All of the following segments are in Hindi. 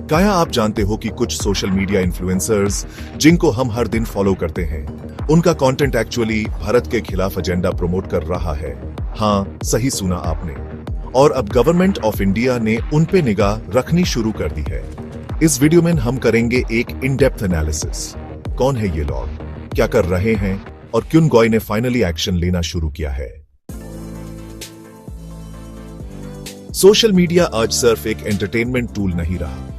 क्या आप जानते हो कि कुछ सोशल मीडिया इन्फ्लुएंसर्स जिनको हम हर दिन फॉलो करते हैं, उनका कंटेंट एक्चुअली भारत के खिलाफ एजेंडा प्रमोट कर रहा है? हाँ, सही सुना आपने। और अब गवर्नमेंट ऑफ इंडिया ने उन पे निगाह रखनी शुरू कर दी है। इस वीडियो में हम करेंगे एक इन डेप्थ एनालिसिस। कौन है ये लोग, क्या कर रहे हैं और क्यों गॉय ने फाइनली एक्शन लेना शुरू किया है। सोशल मीडिया आज सिर्फ एक एंटरटेनमेंट टूल नहीं रहा,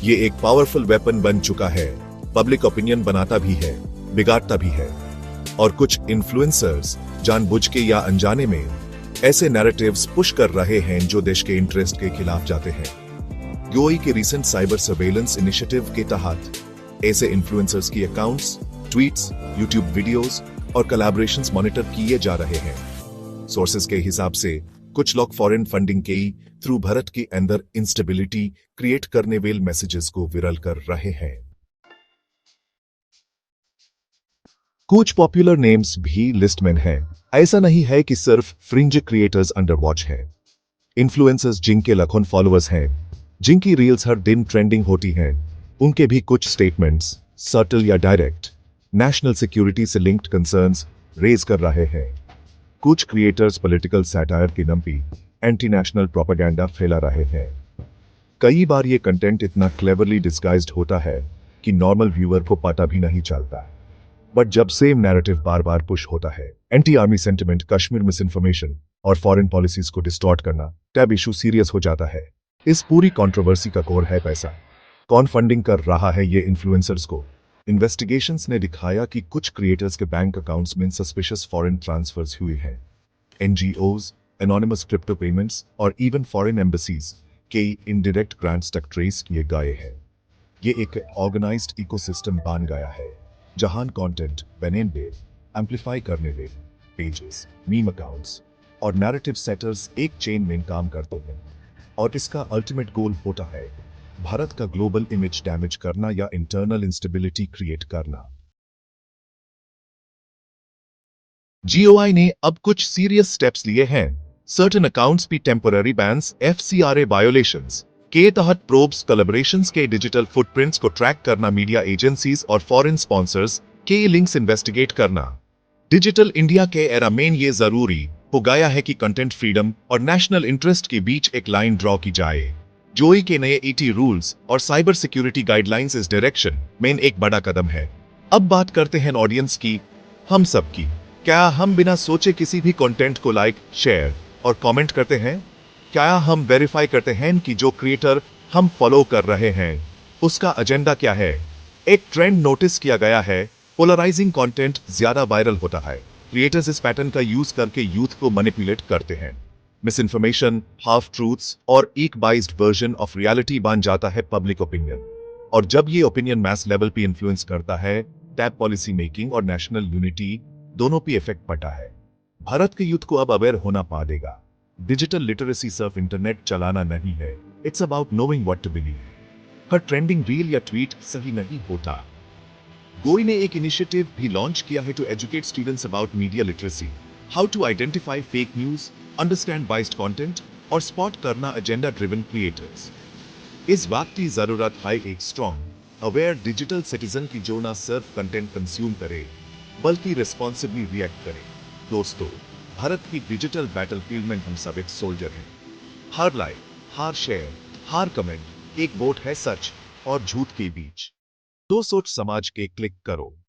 ये एक पावरफुल वेपन बन चुका है। पब्लिक ओपिनियन बनाता भी है, बिगाड़ता भी है। और कुछ इन्फ्लुएंसर्स जानबूझ के या अनजाने में ऐसे नैरेटिव्स पुश कर रहे हैं जो देश के इंटरेस्ट के खिलाफ जाते हैं। यूएई के रिसेंट साइबर सर्वेलेंस इनिशिएटिव के तहत ऐसे इन्फ्लुएंसर्स की अकाउंट्स, ट्वीट्स, यूट्यूब वीडियोस और कोलैबोरेशंस मॉनिटर किए जा रहे हैं। सोर्सेज के हिसाब से कुछ लोग फॉरेन फंडिंग के थ्रू भारत के अंदर इंस्टेबिलिटी क्रिएट करने वाले मैसेजेस को वायरल कर रहे हैं। कुछ पॉपुलर नेम्स भी लिस्ट में हैं। ऐसा नहीं है कि सिर्फ फ्रिंज क्रिएटर्स अंडर वॉच हैं। इन्फ्लुएंसर्स जिनके लाखों फॉलोअर्स हैं, जिनकी रील्स हर दिन ट्रेंडिंग होती हैं, उनके भी कुछ स्टेटमेंट्स सटल या डायरेक्ट नेशनल सिक्योरिटी से लिंक्ड कंसर्न्स रेज कर रहे हैं। कुछ क्रिएटर्स पॉलिटिकल सैटायर की नाम पे एंटी नेशनल प्रोपेगेंडा फैला रहे हैं। कई बार ये कंटेंट इतना क्लेवरली डिस्गाइज्ड होता है कि नॉर्मल व्यूअर को पता भी नहीं चलता। बट जब सेम नैरेटिव बार बार पुश होता है, anti army sentiment, Kashmir miss information और फॉरेन पॉलिसीज को डिस्टॉर्ट करना, तब इशू सीरियस हो जाता है। इस पूरी कंट्रोवर्सी का कोर है पैसा। कौन फंडिंग कर रहा है ये इन्फ्लुएंसर्स को? इन्वेस्टिगेशंस ने दिखाया कि कुछ क्रिएटर्स के बैंक अकाउंट्स में सस्पिशियस फॉरेन ट्रांसफर्स हुए हैं। एनजीओज, एनोनिमस क्रिप्टो पेमेंट्स और इवन फॉरेन एम्बेसीज के इनडायरेक्ट ग्रांट्स तक ट्रेस किए गए हैं। ये एक ऑर्गेनाइज्ड इकोसिस्टम बन गया है जहां कंटेंट बनने वाले, एम्पलीफाई करने वाले, पेजेस, मीम अकाउंट्स और नैरेटिव सेटर्स एक चेन में काम करते हैं। और इसका अल्टीमेट गोल होता है भारत का ग्लोबल इमेज डैमेज करना या इंटरनल इंस्टेबिलिटी क्रिएट करना। जीओआई ने अब कुछ सीरियस स्टेप्स लिए हैं। सर्टेन अकाउंट्स भी टेम्पररी बैन्स, एफसीआरए वायोलेशंस के तहत प्रोब्स, कोलैबोरेशंस के डिजिटल फुटप्रिंट्स को ट्रैक करना, मीडिया एजेंसीज और फॉरेन स्पॉन्सर्स के लिंक्स इन्वेस्टिगेट करना। डिजिटल इंडिया के एरा में ये जरूरी हो गया है कि कंटेंट फ्रीडम और नेशनल इंटरेस्ट के बीच एक लाइन ड्रॉ की जाए। जोई के नए ईटी रूल्स और साइबर सिक्योरिटी गाइडलाइंस इस डायरेक्शन में एक बड़ा कदम है। अब बात करते हैं ऑडियंस की, हम सब की। क्या हम बिना सोचे किसी भी कंटेंट को लाइक, शेयर और कमेंट करते हैं? क्या हम वेरीफाई करते हैं कि जो क्रिएटर हम फॉलो कर रहे हैं उसका एजेंडा क्या है? एक ट्रेंड नोटिस किया गया है, पोलराइजिंग कंटेंट ज्यादा वायरल होता है। क्रिएटर्स इस पैटर्न का यूज करके यूथ को मैनिपुलेट करते हैं। मिस इन्फॉर्मेशन, हाफ ट्रूथ्स और एक बाइज्ड वर्जन ऑफ रियलिटी बन जाता है पब्लिक ओपिनियन। और जब ये ओपिनियन मैस लेवल पे इन्फ्लुएंस करता है, टैब पॉलिसी मेकिंग और नेशनल यूनिटी दोनों पे इफेक्ट पड़ता है। भारत के यूथ को अब अवेयर होना पड़ेगा। डिजिटल लिटरेसी सिर्फ इंटरनेट चलाना नहीं है, it's about knowing what to believe. हर ट्रेंडिंग रील या ट्वीट सही नहीं होता। गोई ने एक इनिशिएटिव भी लॉन्च किया है to educate students about media literacy, how to identify fake news, understand biased content और स्पॉट करना एजेंडा ड्रिवन क्रिएटर्स। इस बात की जरूरत है एक स्ट्रॉन्ग, अवेयर डिजिटल सिटीजन की जो न सिर्फ कंटेंट कंज्यूम करे बल्कि रिस्पॉन्सिबली रिएक्ट करे। दोस्तों, भारत की डिजिटल बैटलफील्ड में हम सब एक सोल्जर हैं। हर लाइक, हर शेयर, हर कमेंट एक वोट है सच और झूठ के बीच। तो सोच समझ के क्लिक करो।